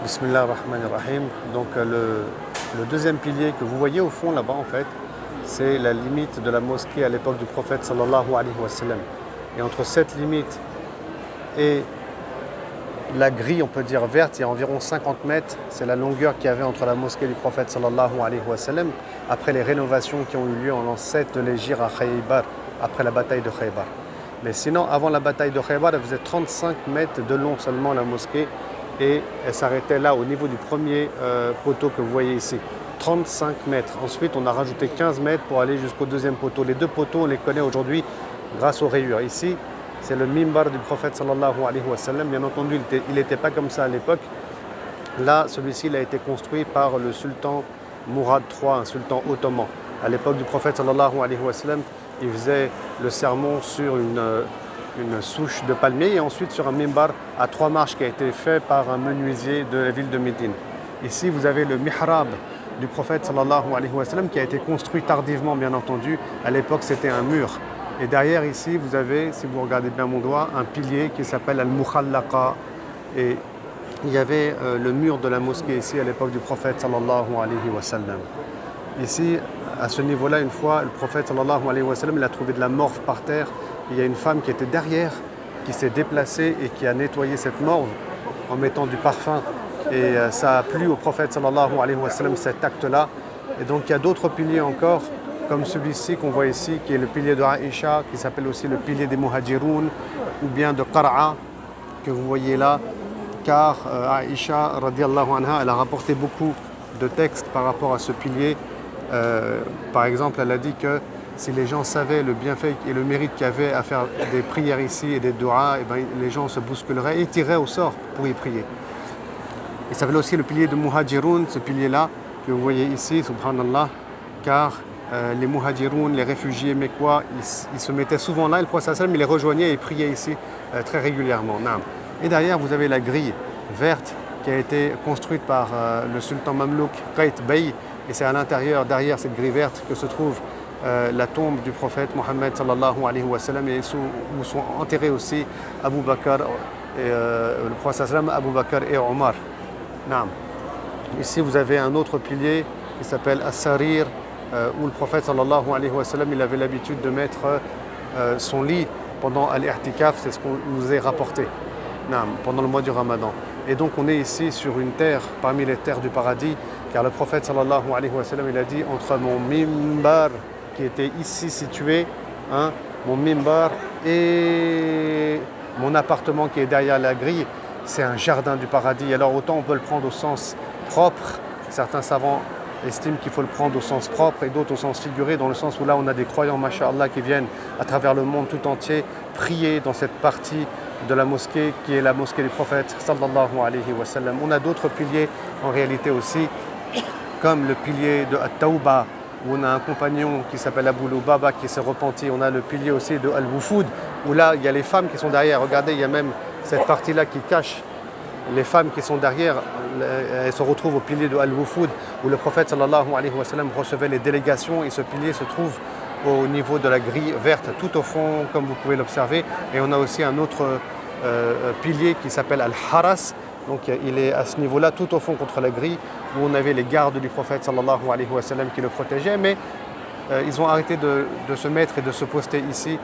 Bismillah ar-Rahman ar-Rahim. Donc le deuxième pilier que vous voyez au fond là-bas en fait, c'est la limite de la mosquée à l'époque du prophète sallallahu alayhi wa sallam. Et entre cette limite et la grille, on peut dire verte, il y a environ 50 mètres. C'est la longueur qu'il y avait entre la mosquée du prophète sallallahu alayhi wa sallam après les rénovations qui ont eu lieu en l'an 7 de l'Hégire à Khaybar, après la bataille de Khaybar. Mais sinon, avant la bataille de Khaybar, elle faisait 35 mètres de long seulement la mosquée et elle s'arrêtait là au niveau du premier poteau que vous voyez ici. 35 mètres. Ensuite, on a rajouté 15 mètres pour aller jusqu'au deuxième poteau. Les deux poteaux, on les connaît aujourd'hui grâce aux rayures. Ici, c'est le mimbar du prophète sallallahu alayhi wa sallam. Bien entendu, il n'était pas comme ça à l'époque. Là, celui-ci il a été construit par le sultan Mourad III, un sultan ottoman. À l'époque du prophète sallallahu alayhi wa sallam, il faisait le sermon sur une souche de palmier et ensuite sur un mimbar à 3 marches qui a été fait par un menuisier de la ville de Médine. Ici, vous avez le mihrab du prophète sallallahu alayhi wa sallam qui a été construit tardivement, bien entendu. À l'époque, c'était un mur. Et derrière ici, vous avez, si vous regardez bien mon doigt, un pilier qui s'appelle Al-Mukhallaqa. Et il y avait le mur de la mosquée ici à l'époque du prophète sallallahu alayhi wa sallam. Ici, à ce niveau-là, une fois, le prophète sallallahu alayhi wa sallam, il a trouvé de la morve par terre. Il y a une femme qui était derrière, qui s'est déplacée et qui a nettoyé cette morve en mettant du parfum. Et ça a plu au prophète sallallahu alayhi wa sallam, cet acte-là. Et donc il y a d'autres piliers encore, comme celui-ci qu'on voit ici, qui est le pilier de Aïcha, qui s'appelle aussi le pilier des Muhajiroun, ou bien de Qar'a, que vous voyez là, car Aïcha, radiallahu anha, elle a rapporté beaucoup de textes par rapport à ce pilier. Par exemple, elle a dit que si les gens savaient le bienfait et le mérite qu'il y avait à faire des prières ici et des du'as, et ben, les gens se bousculeraient et tireraient au sort pour y prier. Il s'appelle aussi le pilier de Muhajiroun, ce pilier-là que vous voyez ici, subhanallah, car les Muhajiroun, les réfugiés mécois, ils se mettaient souvent là, et le prophète sallam, il les rejoignait et priait ici très régulièrement. Et derrière, vous avez la grille verte qui a été construite par le sultan mamelouk Qait Bey, et c'est à l'intérieur, derrière cette grille verte, que se trouve la tombe du prophète Mohammed sallallahu alayhi wa sallam, et où sont enterrés aussi Abu Bakr, le prophète sallam, Abu Bakr et Omar. Ici, vous avez un autre pilier qui s'appelle As-Sarir, où le prophète sallallahu alayhi wa sallam, il avait l'habitude de mettre son lit pendant l'I'tikaf, c'est ce qu'on nous est rapporté pendant le mois du Ramadan. Et donc on est ici sur une terre parmi les terres du paradis, car le prophète sallallahu alayhi wa sallam, il a dit entre mon mimbar qui était ici situé, mon mimbar et mon appartement qui est derrière la grille, c'est un jardin du paradis. Alors autant on peut le prendre au sens propre, certains savants estiment qu'il faut le prendre au sens propre et d'autres au sens figuré, dans le sens où là on a des croyants, masha'Allah, qui viennent à travers le monde tout entier prier dans cette partie de la mosquée qui est la mosquée du prophète sallallahu alayhi wa sallam. On a d'autres piliers en réalité aussi, comme le pilier de At-Tawba, où on a un compagnon qui s'appelle Abu Lubaba qui s'est repenti. On a le pilier aussi de Al-Wufud, où là il y a les femmes qui sont derrière. Regardez, il y a même cette partie-là qui cache les femmes qui sont derrière. Elles se retrouvent au pilier de Al-Wufud, où le prophète sallallahu alayhi wa sallam recevait les délégations, et ce pilier se trouve au niveau de la grille verte, tout au fond, comme vous pouvez l'observer. Et on a aussi un autre pilier qui s'appelle Al-Haras. Donc il est à ce niveau-là, tout au fond contre la grille, où on avait les gardes du prophète sallallahu alayhi wa sallam qui le protégeaient. Mais ils ont arrêté de se mettre et de se poster ici,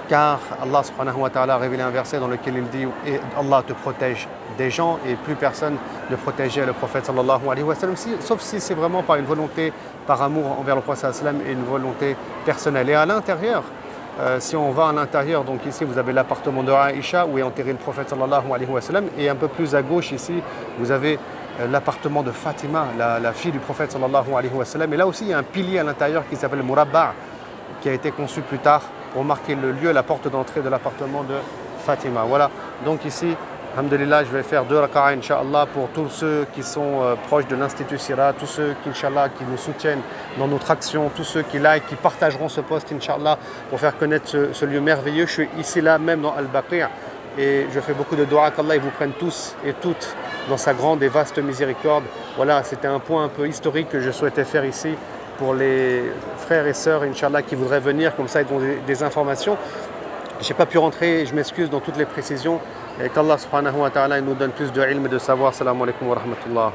car Allah subhanahu wa ta'ala a révélé un verset dans lequel il dit « Allah te protège des gens et plus personne ne protégeait le prophète sallallahu alayhi wa sallam, sauf si c'est vraiment par une volonté, par amour envers le prophète sallallahu alayhi wa sallam et une volonté personnelle. » Et à l'intérieur, si on va à l'intérieur, donc ici vous avez l'appartement de Aïcha où est enterré le prophète sallallahu alayhi wa sallam, et un peu plus à gauche ici vous avez l'appartement de Fatima, la fille du prophète sallallahu alayhi wa sallam. Et là aussi il y a un pilier à l'intérieur qui s'appelle Murabba, qui a été conçu plus tard pour marquer le lieu, la porte d'entrée de l'appartement de Fatima. Voilà, donc ici, alhamdulillah, je vais faire 2 raka'a, Inch'Allah, pour tous ceux qui sont proches de l'Institut Sira, tous ceux qui, Inch'Allah, qui nous soutiennent dans notre action, tous ceux qui like, qui partageront ce post, Inch'Allah, pour faire connaître ce lieu merveilleux. Je suis ici, là, même dans Al-Baqi', et je fais beaucoup de doigts qu'Allah vous prenne tous et toutes dans sa grande et vaste miséricorde. Voilà, c'était un point un peu historique que je souhaitais faire ici, pour les frères et sœurs, Inch'Allah, qui voudraient venir, comme ça ils ont des informations. Je n'ai pas pu rentrer, je m'excuse dans toutes les précisions. Et qu'Allah subhanahu wa ta'ala nous donne plus de ilm et de savoir. Salam alaikum wa rahmatullah.